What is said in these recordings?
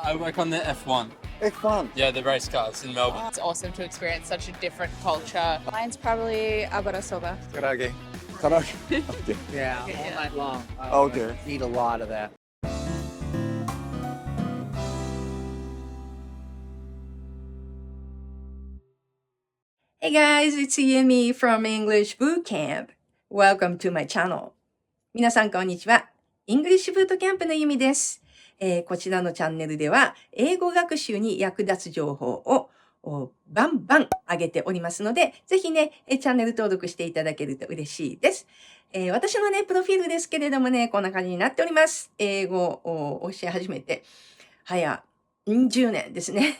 I work on the F1. F1. Yeah, the race cars in Melbourne. It's awesome to experience such a different culture. Mine's probably abarasoba. Karage. Karage. Okay. Yeah, all night long. Okay. Eat a lot of that. Hey guys, it's Yumi from English Boot Camp. Welcome to my channel. 皆さんこんにちは。イングリッシュブートキャンプのユミです。こちらのチャンネルでは英語学習に役立つ情報をバンバン上げておりますので、ぜひね、チャンネル登録していただけると嬉しいです。私のね、プロフィールですけれどもね、こんな感じになっております。英語を教え始めて、早10年ですね。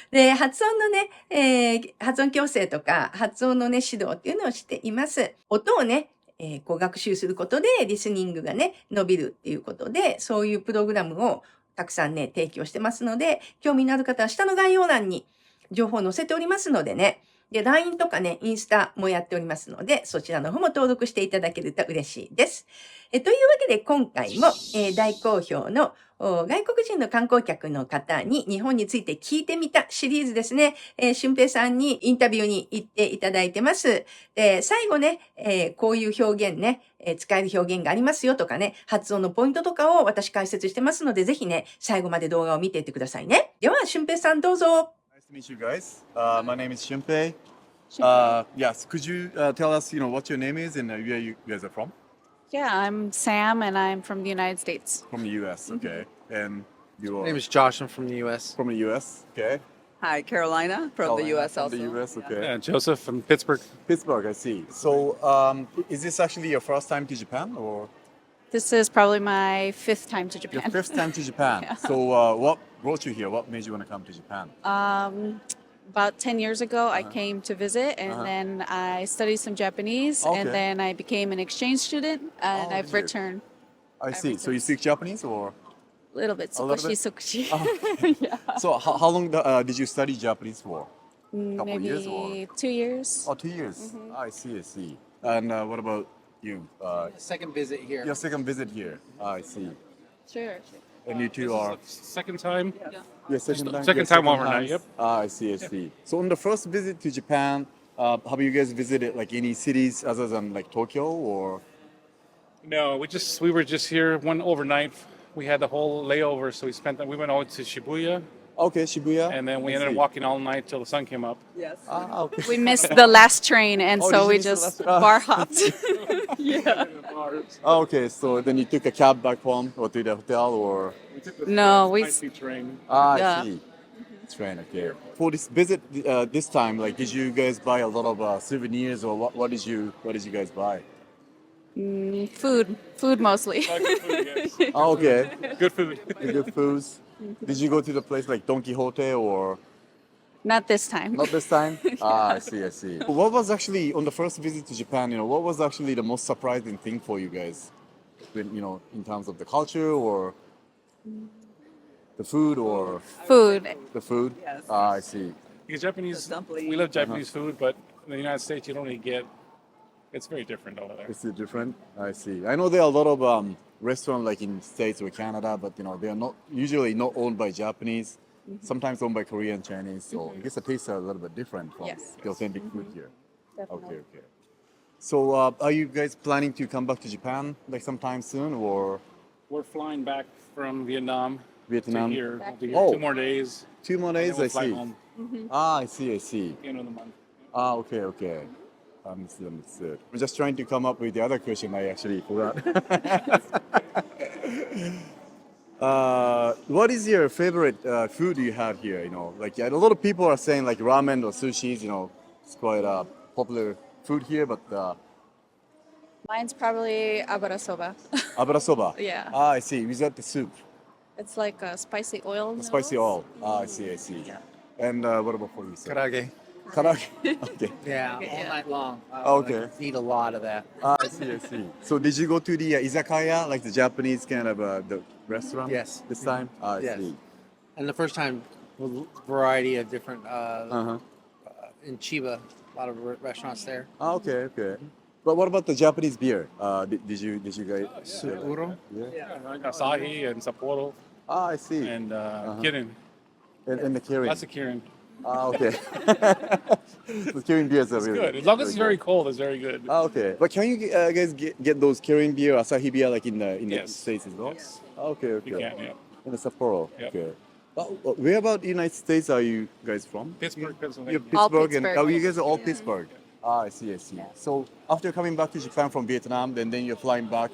で、発音のね、発音矯正とか、発音のね、指導っていうのをしています。音をね、学習することで、リスニングがね、伸びるっていうことで、そういうプログラムをたくさんね、提供してますので、興味のある方は下の概要欄に情報を載せておりますのでね、で、LINE とかね、インスタもやっておりますので、そちらの方も登録していただけると嬉しいです。というわけで今回も、大好評の外国人の観光客の方に日本について聞いてみたシリーズですね。俊平さんにインタビューに行っていただいてます。最後ね、こういう表現ね、使える表現がありますよとかね、発音のポイントとかを私解説してますので、ぜひね、最後まで動画を見ていってくださいね。では、俊平さんどうぞ。Nice to meet you guys. My name is Shunpei. Yes, could you tell us, what your name is and where you guys are from? Yeah, I'm Sam and I'm from the United States. From the U.S., okay. And you My are name is Josh. I'm from the U.S. from the U.S., okay. Hi, Carolina from the U.S. From also. the U.S., okay. Yeah, Joseph from Pittsburgh. Pittsburgh, I see. So, is this actually your first time to Japan or This is probably my 5th time to your Japan. first time to Japan? So, what brought you here? What made you want to come to Japan? About 10 years ago, I came to visit and then I studied some Japanese and then I became an exchange student and I've dear. returned I see. So you speak Japanese or? a little bit. A little bit? Sokushi. Yeah. So, how long did you study Japanese for? Couple of years or? Maybe 2 years. Oh, 2 years. I see. And what about you? Second visit here. Your second visit here. I see. Sure. And you This two is are the second time. your second time. Second your time overnight, times? yep. I see. So on the first visit to Japan, have you guys visited like any cities other than like Tokyo or? No, we were just here one overnight. We had the whole layover, so we went out to Shibuya, Okay, Shibuya. and then we I ended up see. walking all night till the sun came up. Yes. Okay. We missed the last train and Oh, so did we you miss the just last- bar hopped. Yeah. Okay, so then you took a cab back home or to the hotel or? We took the No, we- high-speed train. I Yeah. see. Train, okay. For this visit this time, like, did you guys buy a lot of souvenirs or what did you guys buy? Food mostly. Good food, yes. Okay. Good food. Good foods. Did you go to the place like Don Quixote or Not this time. not this time? I see. What was actually on the first visit to Japan? What was actually the most surprising thing for you guys? When, in terms of the culture or the food or Food. the food? Yes. I see. Because Japanese, The dumpling. we love Japanese food, but in the United States, you don't really get. It's very different over there. Is it different? I see. I know there are a lot of restaurants like in States or Canada, but they are not usually not owned by Japanese. Sometimes owned by Korean, Chinese. So I guess the tastes are a little bit different from Yes. the authentic food here. Definitely. Okay. So are you guys planning to come back to Japan like sometime soon or We're flying back from Vietnam Vietnam? to here. Back We'll be here. here Oh. 2 more days. 2 more and then days, we'll I fly see. home I see. at the end of the month. Okay. Understood. I'm just trying to come up with the other question I actually forgot. What is your favorite food you have here? Like a lot of people are saying like ramen or sushi. It's quite a popular food here, but Mine's probably abarasoba. abarasoba. Yeah. I see. Is that the soup? It's like a spicy oil. Spicy noodles. oil. I see. Yeah. And what about for you, sir? Karage. Karage. Okay. Yeah, all Yeah. night long. Okay. Eat a lot of that. I see. So did you go to the izakaya, like the Japanese kind of the restaurant? Yes. This time? I Yes. see. And the first time, a variety of different, Uh-huh. in Chiba, a lot of restaurants there. Okay. But what about the Japanese beer? Did you guys? Sapporo. Yeah. Yeah, like Asahi and Sapporo. Ah, I see. and Kirin. And the Kirin. Lots of Kirin. Ah, okay. The Kirin beers are It's really good. As long as it's very very cold, it's very good. Ah, okay. But can you guys get those Kirin beer, Asahi beer, like in the Yes. States as well? Yes. Okay, okay. You can, yeah. In the Sapporo. Yep. Okay. Where about the United States are you guys from? Pittsburgh, You're Pennsylvania. Pittsburgh, and Pittsburgh. you guys are all Pittsburgh. Ah, I see, I see. So after coming back to Japan from Vietnam, then you're flying back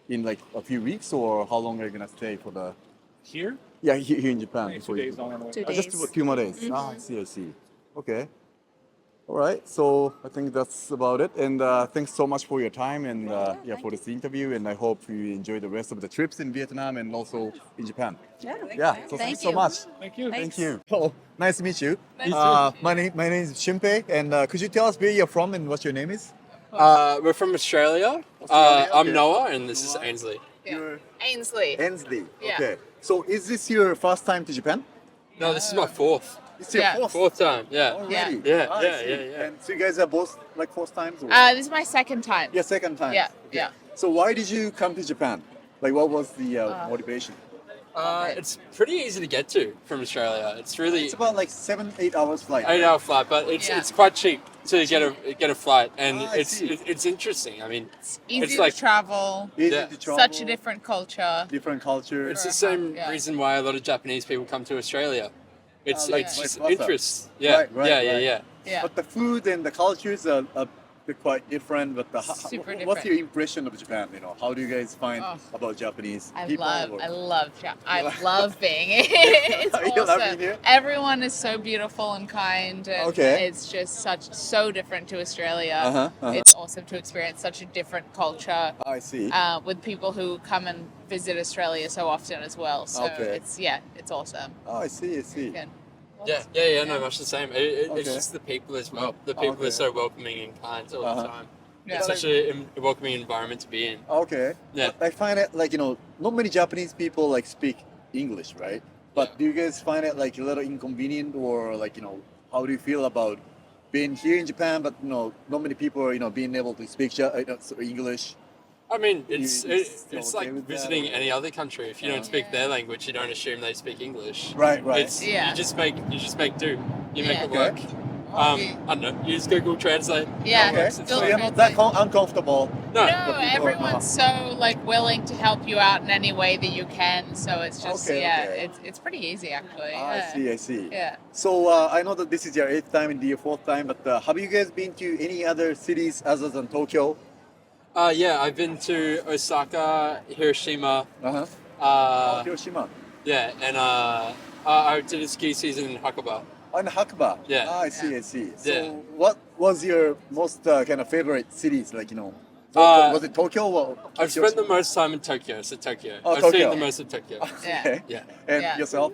in like a few weeks, or how long are you gonna stay for the? Here? Yeah, here in Japan. Maybe 2 before you- days on the way. 2 Just days. a few more days. Ah, I see, I see. Okay. All right. So I think that's about it. And thanks so much for your time and for this interview. And I hope you enjoy the rest of the trips in Vietnam and also in Japan. Yeah. So thanks so much. Thank you. Thank you. Oh, nice to meet you. Nice My name is Shinpei. And could you tell us where you're from and what your name is? We're from Australia. Australia, I'm okay. Noah, and this is Ainsley. You're Ainsley. Hensley. Yeah. Okay. So is this your first time to Japan? No, this is my fourth. It's your Yeah. fourth Time, yeah. already. Yeah, Ah, I yeah, see. yeah. And so you guys are both like fourth times? Or? This is my second time. Yeah, second time. Yeah, Okay. yeah. So why did you come to Japan? Like, what was the motivation? It's pretty easy to get to from Australia. It's really It's about like 7-8 hours flight. 8-hour flight, but it's Yeah. it's quite cheap to get a flight, and Ah, I see. it's interesting. I mean, Easy it's like to travel. Easy Yeah. to travel. Such a different culture. different culture. it's the same Yeah. reason why a lot of Japanese people come to Australia. It's like it's vice just versa. interest. Yeah, Right, yeah, right. yeah. Yeah. But the food and the cultures are they're quite different. But Super what's different. your impression of Japan? You know, how do you guys find Oh. about Japanese I people? love, or- I love, I love being. It's You love awesome. being here? Everyone is so beautiful and kind, and Okay. it's just so different to Australia. It's awesome to experience such a different culture I see. with people who come and visit Australia so often as well. So Okay. it's awesome. Oh, I see. I see. Good. Yeah, no, much the same. It's Okay. just the people as well. The people Okay. are so welcoming and kind all the Uh-huh. time. Yeah. It's such a welcoming environment to be in. Okay. Yeah. But I find it like, not many Japanese people like speak English, right? But Yeah. do you guys find it like a little inconvenient or like, how do you feel about being here in Japan, but, not many people are, being able to speak English? I mean, it's You it's still like okay with that, visiting or- any other country. If you don't speak their language, you don't assume they speak English. Right, right. It's Yeah. you just make do. You make Yeah. it work. Okay. I don't know. You use Google Translate. Yeah. Okay. It's So fine. you're not that uncomfortable. No. No, people are- everyone's so like willing to help you out in any way that you can. So it's just Okay, okay. it's pretty easy actually. Ah, Yeah. I see. Yeah. So I know that this is your 8th time and your 4th time, but have you guys been to any other cities other than Tokyo? Yeah, I've been to Osaka, Hiroshima. Uh-huh. Hiroshima. Yeah, and I did a ski season in Hakuba. On Hakuba. Yeah. Ah, I see. So Yeah. what was your most kind of favorite cities? Like, was it Tokyo or I've spent the most time in Tokyo, so Tokyo. Oh, I've Tokyo. seen the most of Tokyo. Okay. Yeah. And Yeah. yourself?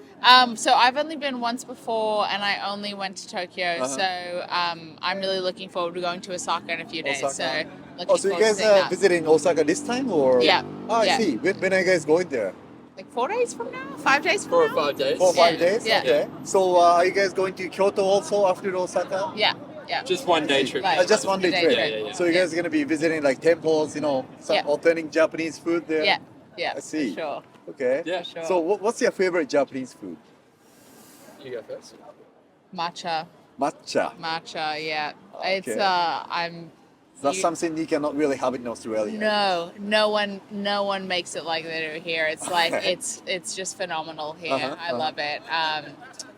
So I've only been once before, and I only went to Tokyo. Uh-huh. So I'm really looking forward to going to Osaka in a few days. Osaka. So looking Oh, so you forward guys to seeing are that. visiting Osaka this time or? Yeah. Ah, I Yeah. see. When are you guys going there? Like 4 days from now, 5 days from 4 or now. 5 days. 4 or 5 Yeah. days? Yeah. Okay. So are you guys going to Kyoto also after Osaka? Yeah, yeah. Just one day trip. Right. Just one day Day trip. trip. Yeah. So you guys are going to be visiting like temples, some Yeah. authentic Japanese food there? Yeah, yeah. I see. For sure. Okay. Yeah. Sure. So what's your favorite Japanese food? You go first. Matcha, Okay. yeah. It's That's you- something you cannot really have in Australia. no one makes it like they do here. It's like it's just phenomenal here. Uh-huh, I love it.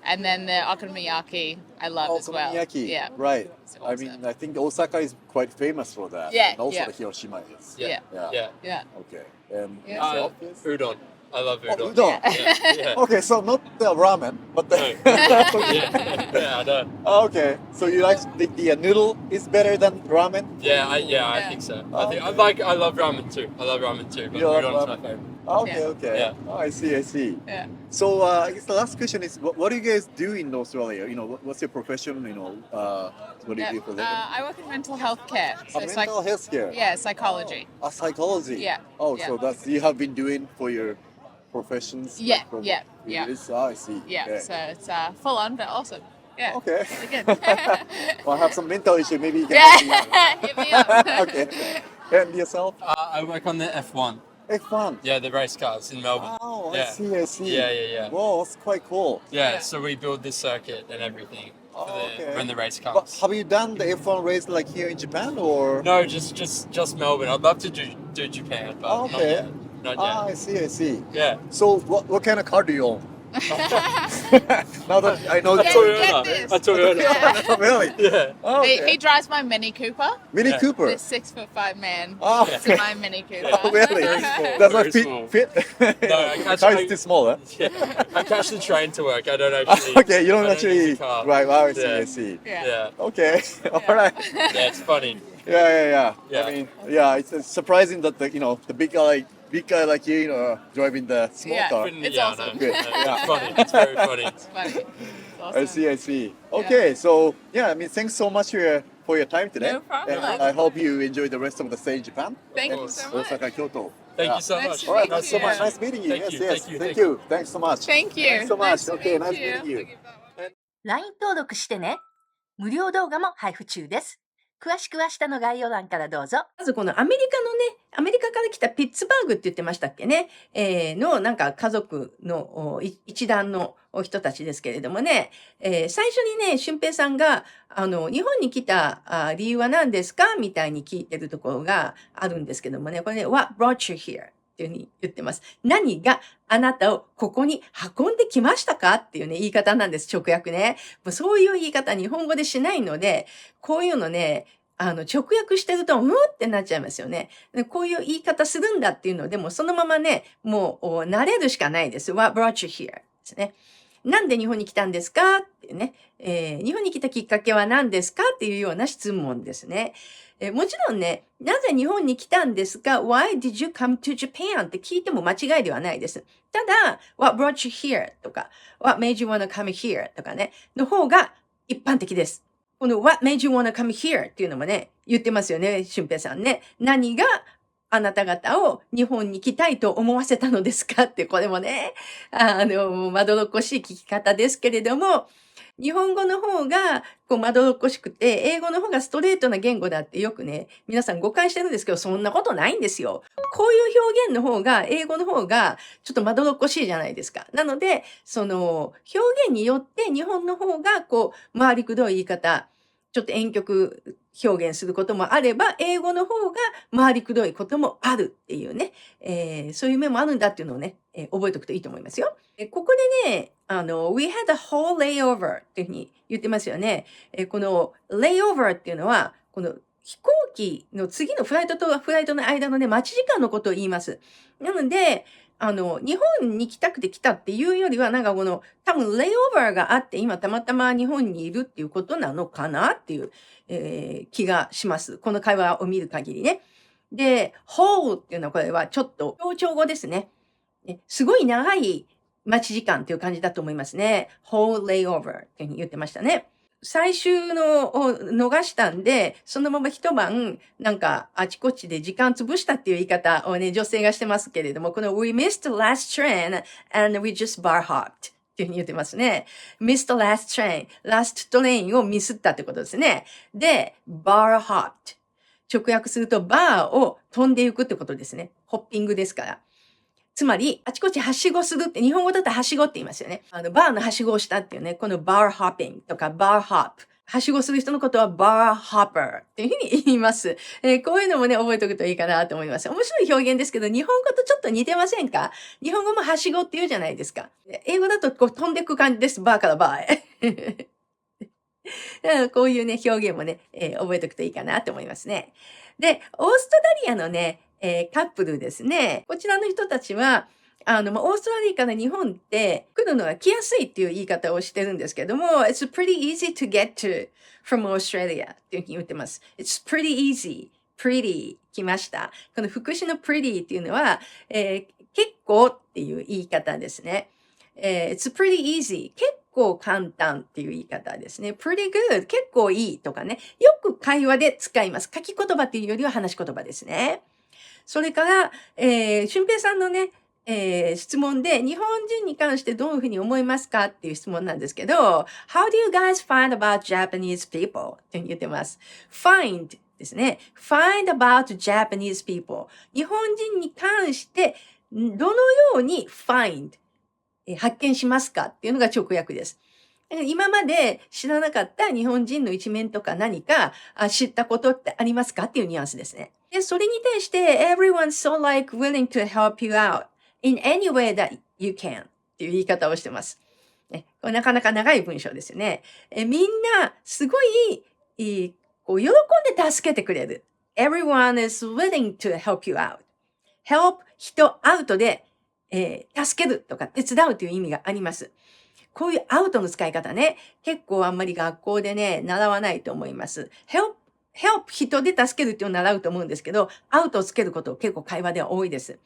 And then the okonomiyaki, I love as well. Okonomiyaki. Yeah. Right. It's I awesome. mean, I think Osaka is quite famous for that. Yeah, And also yeah. the Hiroshima is. Yeah. Yeah. Yeah. Okay. And Yeah. yourself is? Udon. I love Oh, udon. udon. Yeah. Okay, so not the ramen, but the. Yeah, I know. Okay, so you like the noodle is better than ramen? I Yeah. think so. Oh, I love ramen too. But You love udon's my ramen? favorite. Okay, Yeah. okay. Yeah. Oh, I see. Yeah. So I guess the last question is, what do you guys do in Australia? What's your profession? What do you do for a living? I work in mental health care. So Mental health care. Yeah, psychology. Psychology. Yeah, Oh, yeah. so that's you have been doing for your professions. Yeah, from yeah. years? Oh, I see. Yeah. Okay. So it's full on, but awesome. Yeah. Okay. Really good. Well, I have some mental issue. Maybe you can. Yeah. Hit me up. Okay. And yourself? I work on the F1. F1. Yeah, the race cars in Melbourne. Oh, Yeah. I see, I see. Yeah. Whoa, that's quite cool. Yeah, so we build this circuit and everything for when the race But comes. have you done the F1 race like here in Japan or? No, just Melbourne. I'd love to do Japan, but Oh, okay. not Ah, yet. I see, I see. Yeah. So what kind of car do you own? Now that I know Yeah, Toyota. get this. A Toyota. really? Yeah. Oh, He drives my Mini Cooper. Mini Yeah. Cooper. This 6'5" man. Oh, It's my Mini Cooper. oh, really? Very small, Does very that fit? small. Fit? No, I the catch- car I- is too small, huh? Yeah. I catch the train to work. I don't actually. Okay, you don't I actually. use the car. Right, wow, I see, Yeah. I see. Yeah. Okay, all right. Yeah, it's funny. Yeah. Yeah. I mean, it's surprising that the big guy like you, driving the small Yeah. car. It's yeah, awesome. no. Good. Yeah, it's funny. It's very funny. It's funny. It's I awesome. see. Okay, so I mean, thanks so much for your time today. No problem. And I hope you enjoy the rest of the stay in Japan. Thank and you so much. Osaka, Kyoto. Thank Yeah. you so Nice much. to All right, meet that's so you. much. Nice meeting you. Thank yes, you, yes. thank you. Thanks so much. Thank you. Thanks so much. Nice to Okay, meet nice you. meeting you. LINE 登録してね。無料動画も配布中です。詳しくは下の概要欄からどうぞ。まずこのアメリカから来たピッツバーグって言ってましたっけね。のなんか家族の一団の人たちですけれどもね。最初にね、俊平さんが、日本に来た理由は何ですかみたいに聞いてるところがあるんですけどもね。これね、What brought you here? っていうふうに言ってます。何があなたをここに運んできましたかっていうね、言い方なんです。直訳ね。もうそういう言い方日本語でしないので、こういうのね、直訳してると、ってなっちゃいますよね。こういう言い方するんだっていうので、もうそのままね、もう慣れるしかないです。What brought you here? ですね。なんで日本に来たんですかっていうね、日本に来たきっかけは何ですかっていうような質問ですね。もちろんね、なぜ日本に来たんですか ?Why did you come to Japan? って聞いても間違いではないです。ただ、What brought you here? とか、What made you wanna come here? とかね、の方が一般的です。この What made you wanna come here? っていうのもね、言ってますよね、俊平さんね。何があなた方を日本に来たいと思わせたのですかって、これもね、まどろっこしい聞き方ですけれども、日本語の方がまどろっこしくて、英語の方がストレートな言語だってよくね、皆さん誤解してるんですけど、そんなことないんですよ。こういう表現の方が、英語の方がちょっとまどろっこしいじゃないですか。なので、その表現によって日本の方が回りくどい言い方、ちょっと婉曲表現することもあれば、英語の方が回りくどいこともあるっていうね、そういう面もあるんだっていうのをね、覚えておくといいと思いますよ。ここでね、we had a whole layover っていうふうに言ってますよね。この layover っていうのは、この飛行機の次のフライトとフライトの間のね、待ち時間のことを言います。なので、日本に来たくて来たっていうよりは、なんか多分レイオーバーがあって、今たまたま日本にいるっていうことなのかなっていう、気がします。この会話を見る限りね。で、whole っていうのはこれはちょっと強調語ですね。すごい長い待ち時間っていう感じだと思いますね。whole layover っていうふうに言ってましたね。最終のを逃したんで、そのまま一晩、なんかあちこちで時間潰したっていう言い方をね、女性がしてますけれども、この We missed the last train and we just bar hopped っていうふうに言ってますね。missed the last train, last train をミスったってことですね。で、bar hopped 直訳するとバーを飛んでいくってことですね。ホッピングですから。つまり、あちこちはしごするって、日本語だとはしごって言いますよね。バーのはしごをしたっていうね、このバーホッピングとかバーホップ。はしごする人のことはバーホッパーっていうふうに言います。こういうのもね、覚えておくといいかなと思います。面白い表現ですけど、日本語とちょっと似てませんか？日本語もはしごって言うじゃないですか。英語だと飛んでいく感じです。バーからバーへ。こういうね、表現もね、覚えておくといいかなと思いますね。で、オーストラリアのね、カップルですね。こちらの人たちは、オーストラリアから日本って来るのが来やすいっていう言い方をしてるんですけども、It's pretty easy to get to from Australia っていうふうに言ってます。It's pretty easy.pretty 来ました。この副詞の pretty っていうのは、結構っていう言い方ですね。It's pretty easy. 結構簡単っていう言い方ですね。pretty good. 結構いいとかね。よく会話で使います。書き言葉っていうよりは話し言葉ですね。それから、俊平さんのね、質問で、日本人に関してどういうふうに思いますかっていう質問なんですけど、How do you guys find about Japanese people? って言ってます。find ですね。find about Japanese people. 日本人に関して、どのように find、発見しますかっていうのが直訳です。今まで知らなかった日本人の一面とか何か知ったことってありますかっていうニュアンスですね。で、それに対して everyone's so like willing to help you out in any way that you can っていう言い方をしてます。これなかなか長い文章ですよね。みんなすごいこう喜んで助けてくれる。Everyone is willing to help you out. help 人アウトで、助けるとか手伝うという意味があります。こういうアウトの使い方ね、結構あんまり学校でね、習わないと思います。help 人で助けるっていうのを習うと思うんですけど、アウトをつけること結構会話では多いです。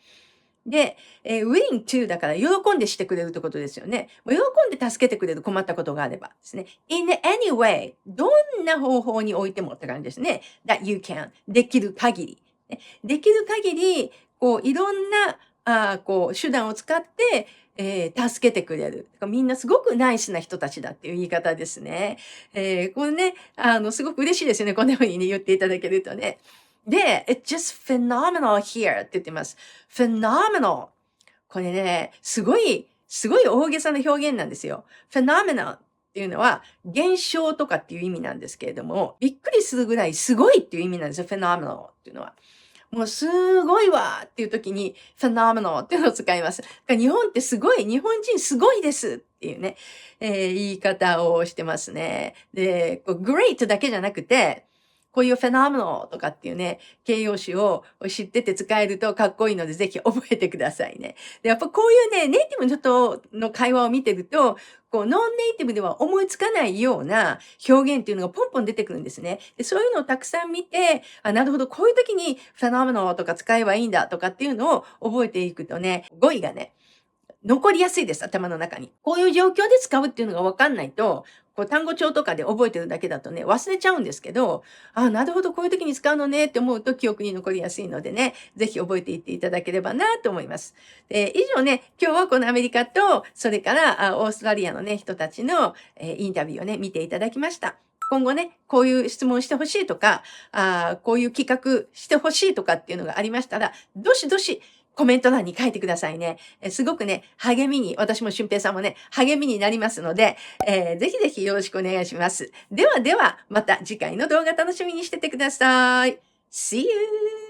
で、willing to だから喜んでしてくれるってことですよね。喜んで助けてくれる困ったことがあればですね。in any way どんな方法においてもって感じですね。that you can できる限り。できる限り、こういろんなこう手段を使って助けてくれる。みんなすごくナイスな人たちだっていう言い方ですね。これね、すごく嬉しいですよね。こんな風にね、言っていただけるとね。で、it's just phenomenal here って言ってます。phenomenal。これね、すごい大げさな表現なんですよ。phenomenal っていうのは、現象とかっていう意味なんですけれども、びっくりするぐらいすごいっていう意味なんですよ。phenomenal っていうのは。もうすごいわっていう時に phenomenal っていうのを使います。日本ってすごい、日本人すごいですっていうね、言い方をしてますね。で、great だけじゃなくて、こういう phenomenal とかっていうね、形容詞を知ってて使えるとかっこいいのでぜひ覚えてくださいね。で、やっぱこういうね、ネイティブの人の会話を見てると、こう、ノンネイティブでは思いつかないような表現っていうのがポンポン出てくるんですね。で、そういうのをたくさん見て、なるほど、こういう時に phenomenal とか使えばいいんだとかっていうのを覚えていくとね、語彙がね、残りやすいです、頭の中に。こういう状況で使うっていうのがわかんないと、こう単語帳とかで覚えてるだけだとね、忘れちゃうんですけど、なるほど、こういう時に使うのねって思うと記憶に残りやすいのでね、ぜひ覚えていっていただければなと思います。以上ね、今日はこのアメリカと、それからオーストラリアのね、人たちのインタビューをね、見ていただきました。今後ね、こういう質問してほしいとか、こういう企画してほしいとかっていうのがありましたら、どしどしコメント欄に書いてくださいね。すごくね、励みに、私も俊平さんもね、励みになりますので、ぜひぜひよろしくお願いします。では、また次回の動画楽しみにしててください。See you!